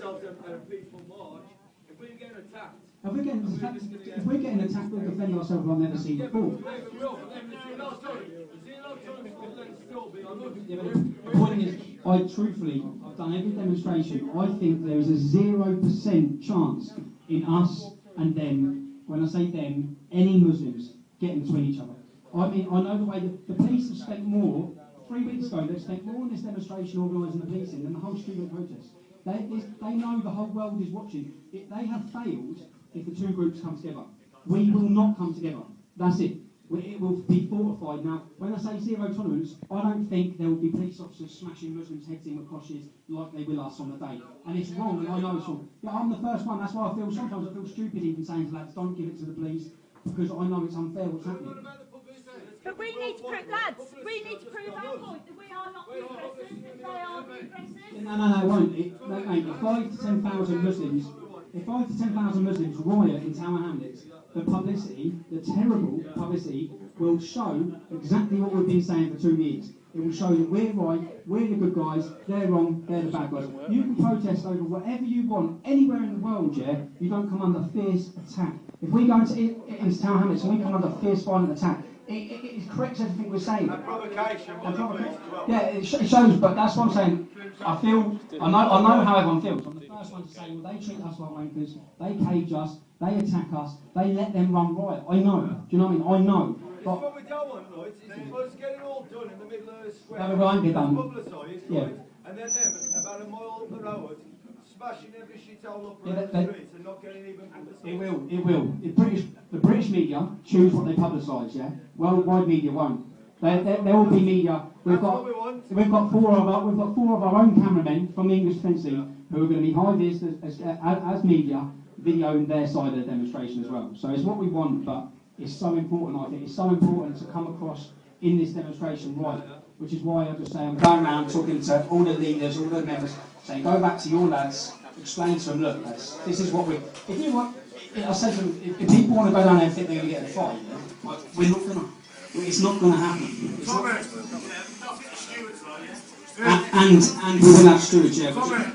ourselves at a peaceful march. If we're getting attacked, if we're getting attacked, we'll defend ourselves like never seen before. The point is, I've done every demonstration. I think there is a 0% chance in us and them, when I say them, any Muslims getting between each other. I mean, I know the way the police have spent more, 3 weeks ago, they've spent more on this demonstration organising the policing than the whole student protest. They know the whole world is watching. They have failed if the two groups come together. We will not come together. That's it. It will be fortified. Now, when I say zero tolerance, I don't think there will be police officers smashing Muslims' heads in with crosses like they will us on the day. And it's wrong, and I know it's wrong. Yeah, I'm the first one. That's why sometimes I feel stupid even saying to lads, don't give it to the police, because I know it's unfair what's happening. But we need to prove, lads, we need to prove our point that we are not the aggressors, that they are the aggressors. No, it won't. If 5 to 10,000 Muslims, if 5 to 10,000 Muslims riot in Tower Hamlets, the publicity, the terrible publicity, will show exactly what we've been saying for 2 years. It will show that we're right, we're the good guys, they're wrong, they're the bad guys. You can protest over whatever you want, anywhere in the world, yeah? You don't come under fierce attack. If we go into Tower Hamlets and we come under fierce violent attack, it corrects everything we're saying. And provocation. Yeah, it shows, but that's what I'm saying. I know how everyone feels. I'm the first one to say, well, they treat us like wankers, they cage us, they attack us, they let them run riot. I know. Do you know what I mean? I know. But what we don't want, right? It's us getting all done in the middle of the square. No, it won't be done. Publicised, Yeah. right? And then them, about a mile up the road, smashing every shithole up around the streets and not getting even publicised. It will. The British media choose what they publicise, yeah? Worldwide media won't. There will be media. We've got 4 of our own cameramen from the English Defence League who are going to be high-vis as media, videoing their side of the demonstration as well. So it's what we want, but it's so important, I think. It's so important to come across in this demonstration right, which is why I just say I'm going around talking to all the leaders, all the members, saying go back to your lads, explain to them, look lads, this is what we... If you want... I said to them, if people want to go down there and think they're going to get in a fight, yeah, we're not going to... It's not going to happen. And we will have stewards, yeah.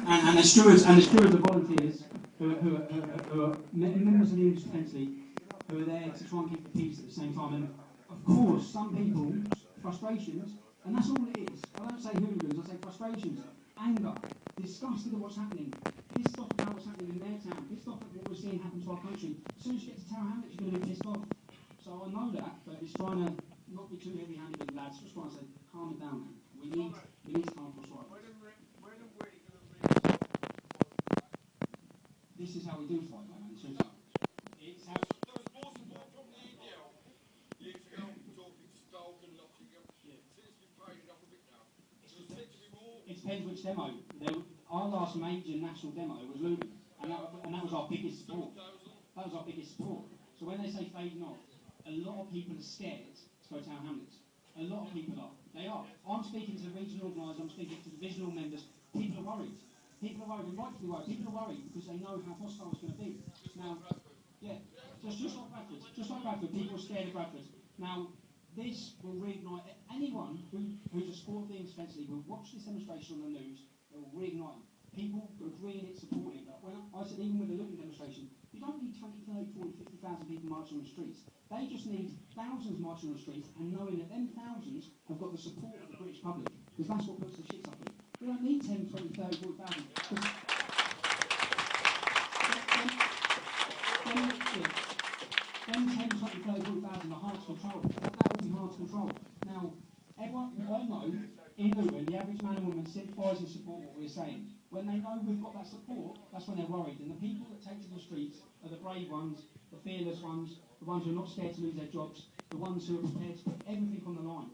And the stewards are volunteers who are members of the English Defence League, who are there to try and keep the peace at the same time. And of course, some people, frustrations, and that's all it is. I don't say hooligans, I say frustrations, anger, disgusted at what's happening, pissed off about what's happening in their town, pissed off at what we're seeing happen to our country. As soon as you get to Tower Hamlets, you're going to be pissed off. So I know that, but it's trying to not be too heavy-handed with the lads. Just trying to say, calm it down, man. We need to calm what's right. This is how we do fight, man. It's how. There was more support from the EDL years ago, talking to Stoke and Nottingham. Yeah. Since we've paid it up a bit now. It depends which demo. Our last major national demo was Luton, and that was our biggest support. That was our biggest support. So when they say fading off, a lot of people are scared to go to Tower Hamlets. A lot of people are. They are. I'm speaking to the regional organisers, I'm speaking to the divisional members. People are worried. People are worried, and rightfully worried. People are worried because they know how hostile it's going to be. Now, yeah, just like Bradford. Just like Bradford, people are scared of Bradford. Now, this will reignite anyone who's a sport of the English Defence League will watch this demonstration on the news. It will reignite them. People agreeing it, supporting it. But when I said even with the Luton demonstration, you don't need 20, 30, 40, 50,000 people marching on the streets. They just need thousands marching on the streets and knowing that them thousands have got the support of the British public, because that's what puts the shits up in. We don't need 10, 20, 30, 40,000. Them 10, 20, 30, 40,000 are hard to control. That will be hard to control. Now, everyone, I know, in Luton, the average man and woman sympathise and support what we're saying. When they know we've got that support, that's when they're worried. And the people that take to the streets are the brave ones, the fearless ones, the ones who are not scared to lose their jobs, the ones who are prepared to put everything on the line.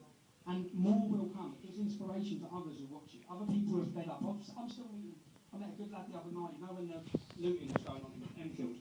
And more will come. It's inspiration for others who watch it. Other people who are fed up. I'm still meeting. I met a good lad the other night, you know, when the looting was going on in Enfield.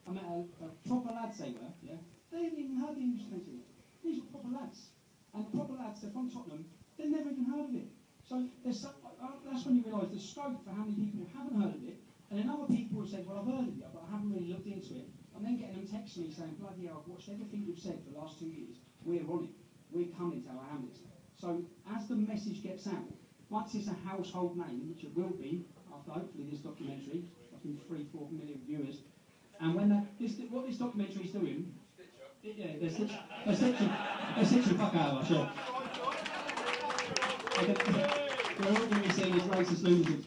I met a proper lads they were, yeah. They hadn't even heard the English Defence League. These were proper lads. And the proper lads, they're from Tottenham, they've never even heard of it. So that's when you realise the scope for how many people haven't heard of it, and then other people have said, well, I've heard of it, but I haven't really looked into it. And then getting them texting me saying, bloody hell, I've watched everything you've said for the last 2 years. We're on it. We're coming to our Hamlets. So as the message gets out, once it's a household name, which it will be after hopefully this documentary, from 3-4 million viewers. And when what this documentary is doing, they're stitching fuck out of us, sure. They're all going to be seen as racist lunatics.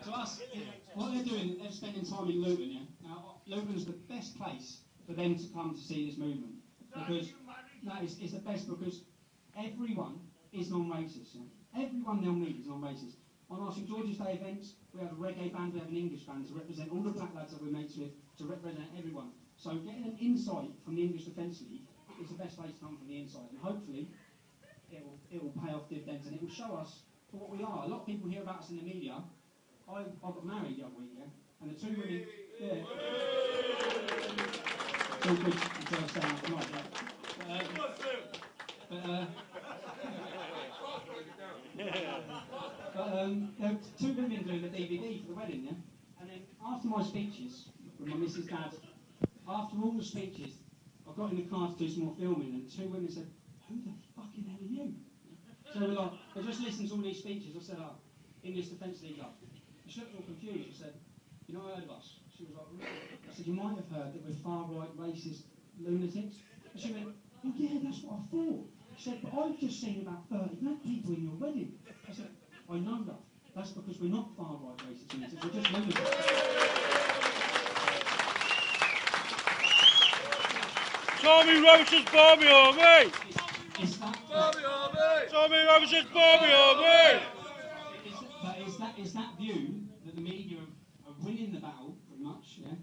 To us, what they're doing, they're spending time in Luton, yeah? Now, Luton's the best place for them to come to see this movement. Because, no, it's the best because everyone is non-racist, yeah? Everyone they'll meet is non-racist. On our St George's Day events, we have a reggae band, we have an English band to represent all the black lads that we're mates with, to represent everyone. So getting an insight from the English Defence League is the best place to come from the inside. And hopefully, it will pay off dividends and it will show us for what we are. A lot of people hear about us in the media. I got married the other week, yeah? And the 2 women... Yeah. It's all good until I stand up tonight, yeah? There were 2 women doing the DVD for the wedding, yeah? And then after my speeches, with my Mrs. Dad, after all the speeches, I got in the car to do some more filming, and 2 women said, "Who the fucking hell are you?" So we're like, I just listened to all these speeches. I said, "Oh, English Defence League up." She looked all confused. She said, "You know, heard of us?" She was like, "Really?" I said, "You might have heard that we're far-right, racist lunatics." And she went, "Oh yeah, that's what I thought." She said, "But I've just seen about 30 black people in your wedding." I said, "I know that. That's because we're not far-right racist lunatics. We're just lunatics." Tommy Rose's Barbie Army! Tommy Rose's Barbie Army! It's that view that the media are winning the battle, pretty much, yeah?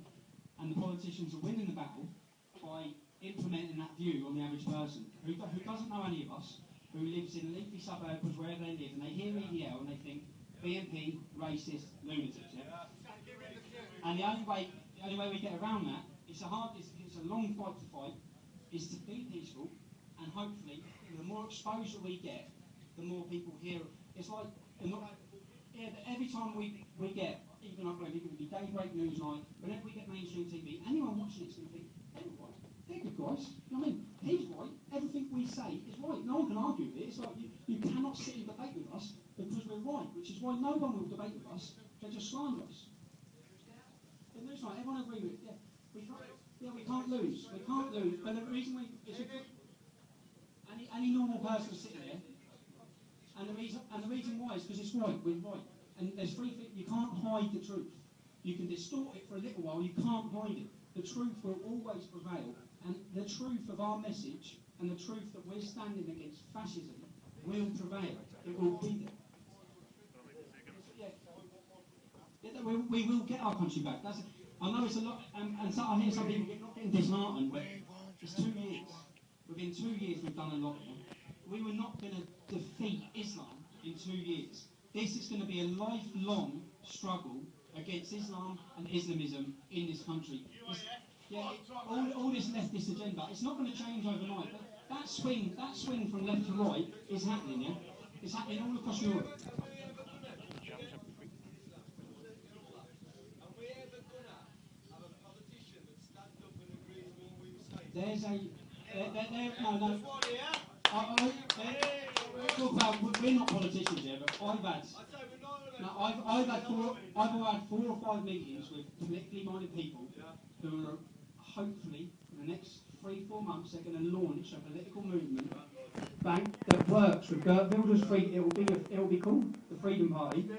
And the politicians are winning the battle by implementing that view on the average person who doesn't know any of us, who lives in leafy suburbs wherever they live, and they hear EDL and they think BNP, racist, lunatics, yeah? And the only way we get around that, it's a long fight to fight, is to be peaceful, and hopefully, the more exposure we get, the more people hear. It's like, every time we get, even like when it could be Daybreak News Night, whenever we get mainstream TV, anyone watching it's going to think, they're right, they're good guys. You know what I mean? He's right, everything we say is right. No one can argue with it. It's like you cannot sit and debate with us because we're right, which is why no one will debate with us. They just slander us. But no, it's right, everyone agree with it. Yeah, we can't lose. We can't lose. But the reason any normal person sitting there, and the reason why is because it's right. We're right. And there's 3 things. You can't hide the truth. You can distort it for a little while. You can't hide it. The truth will always prevail. And the truth of our message and the truth that we're standing against fascism will prevail. It will be there. Yeah, we will get our country back. I know it's a lot, and so I hear some people getting disheartened, but it's 2 years. Within 2 years, we've done a lot. We were not going to defeat Islam in 2 years. This is going to be a lifelong struggle against Islam and Islamism in this country. All this leftist agenda, it's not going to change overnight, but that swing from left to right is happening, yeah? It's happening all across Europe. There's a... We're not politicians here, but I've had 4 or 5 meetings with politically minded people who are hopefully in the next 3-4 months they're going to launch a political movement that works with Geert Wilders' freedom. It will be called the Freedom Party.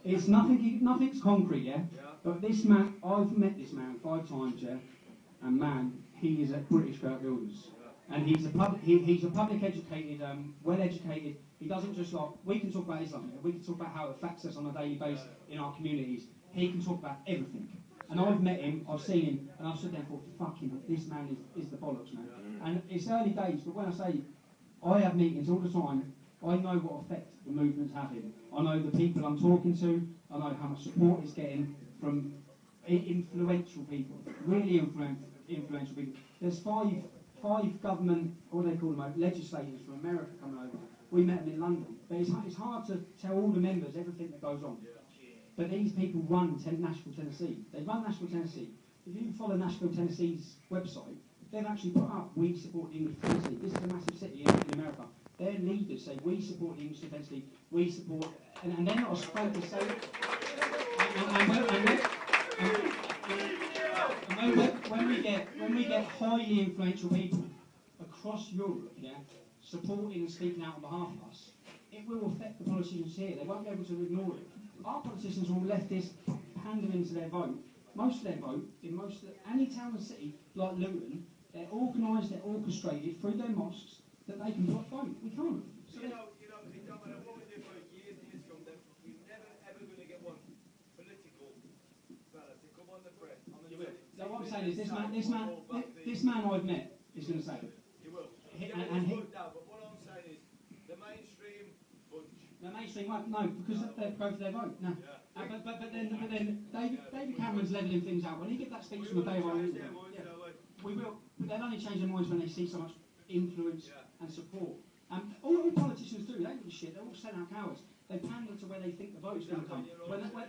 It's nothing's concrete, yeah. But this man, I've met this man 5 times, yeah, and man, he is a British Geert Wilders. And he's a public educated, well educated. He doesn't just like, we can talk about Islam, we can talk about how it affects us on a daily basis in our communities. He can talk about everything. And I've met him, I've seen him, and I've stood there and thought, fucking, this man is the bollocks, man. And it's early days, but when I say I have meetings all the time, I know what effect the movement's having. I know the people I'm talking to, I know how much support it's getting from influential people, really influential people. There's five government, what do they call them, legislators from America coming over. We met them in London. But it's hard to tell all the members everything that goes on. But these people run Nashville, Tennessee. They run Nashville, Tennessee. If you follow Nashville, Tennessee's website, they've actually put up, we support the English Tennessee. This is a massive city in America. their leaders say, we support the English Defence League, we support, and they're not afraid to say it. When we get highly influential people across Europe, yeah, supporting and speaking out on behalf of us, it will affect the politicians here. They won't be able to ignore it. Our politicians will let this pandering to their vote. Most of their vote in any town and city like Luton, they're organised, they're orchestrated through their mosques that they can block vote. We can't. So you know, it don't matter what we do for years and years from them. We're never ever going to get one political fella to come on the press. So what I'm saying is, this man I've met is going to say it. He will. And he. But what I'm saying is, the mainstream bunch. The mainstream won't, no, because they go for their vote. No. Yeah. But then David Cameron's levelling things out. When he gave that speech from the day we will. But they'll only change their minds when they see so much influence and support. All politicians do, they don't give a shit. They're all selling out cowards. They pander to where they think the vote's going to come.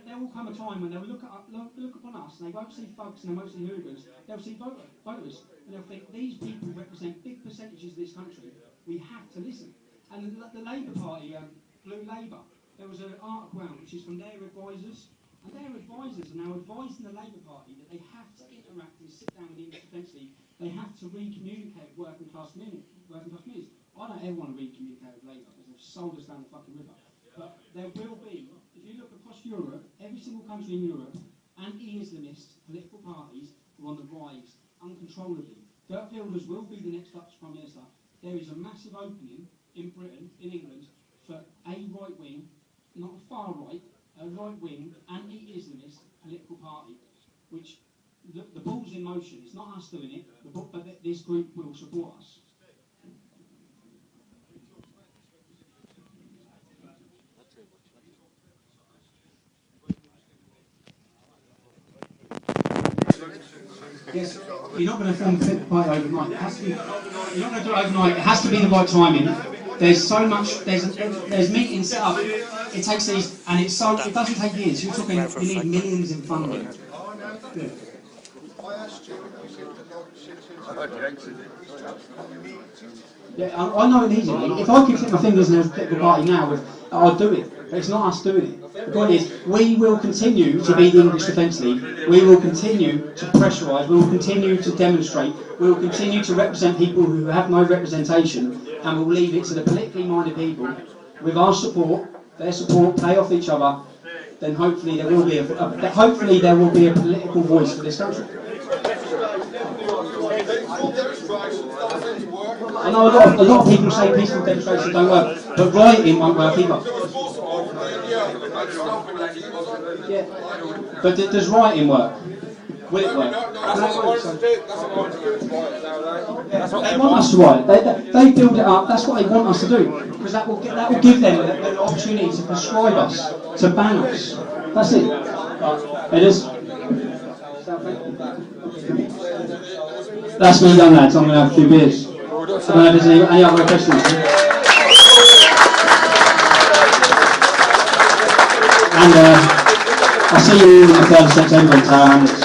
There will come a time when they'll look upon us and they won't see thugs and they won't see hooligans. They'll see voters and they'll think these people represent big percentages of this country. We have to listen. And the Labour Party, Blue Labour, there was an article out which is from their advisors, and their advisors are now advising the Labour Party that they have to interact and sit down with the English Defence League. They have to re-communicate with working class communities. I don't ever want to re-communicate with Labour because they've sold us down the fucking river. But there will be, if you look across Europe, every single country in Europe, anti-Islamist political parties are on the rise uncontrollably. Dirk Wilders will be the next Dutch Prime Minister. There is a massive opening in Britain, in England, for a right-wing, not a far-right, a right-wing, anti-Islamist political party, which the ball's in motion. It's not us doing it, but this group will support us. Yes, you're not going to form a political party overnight. It has to be, you're not going to do it overnight. It has to be the right timing. There's so much. There's meetings set up. It takes these, and it doesn't take years. You're talking. You need millions in funding. Yeah. Yeah, I know it easily. If I could click my fingers in a political party now, I'd do it. But it's not us doing it. The point is, we will continue to be the English Defence League. We will continue to pressurise. We will continue to demonstrate. We will continue to represent people who have no representation, and we'll leave it to the politically minded people. With our support, their support, play off each other. Then hopefully there will be a political voice for this country. I know a lot of people say peaceful demonstrations don't work, but rioting won't work either. Yeah, but does rioting work? Will it work? They want us to riot. They build it up. That's what they want us to do, because that will give them an opportunity to prescribe us, to ban us. That's it. It is. That's me done, lads. I'm going to have a few beers. I don't know if there's any other questions. And I'll see you all on the 3rd of September in Hamlets.